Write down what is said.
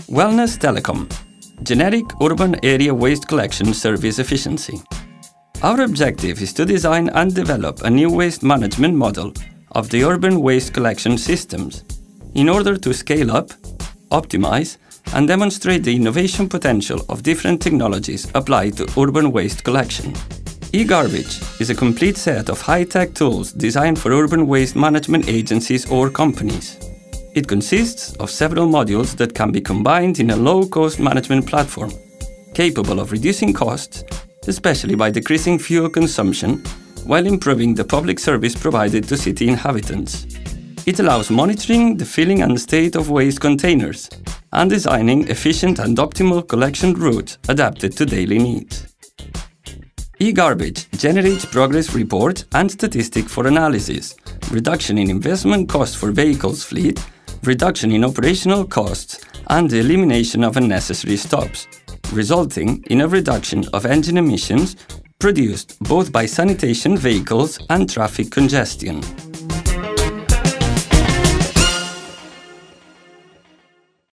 Wellness Telecom, generic urban area waste collection service efficiency. Our objective is to design and develop a new waste management model of the urban waste collection systems in order to scale up, optimize, and demonstrate the innovation potential of different technologies applied to urban waste collection. eGarbage is a complete set of high-tech tools designed for urban waste management agencies or companies. It consists of several modules that can be combined in a low-cost management platform, capable of reducing costs, especially by decreasing fuel consumption, while improving the public service provided to city inhabitants. It allows monitoring the filling and state of waste containers, and designing efficient and optimal collection routes adapted to daily needs. eGarbage generates progress reports and statistics for analysis, reduction in investment costs for vehicles fleet, reduction in operational costs, and the elimination of unnecessary stops, resulting in a reduction of engine emissions produced both by sanitation vehicles and traffic congestion.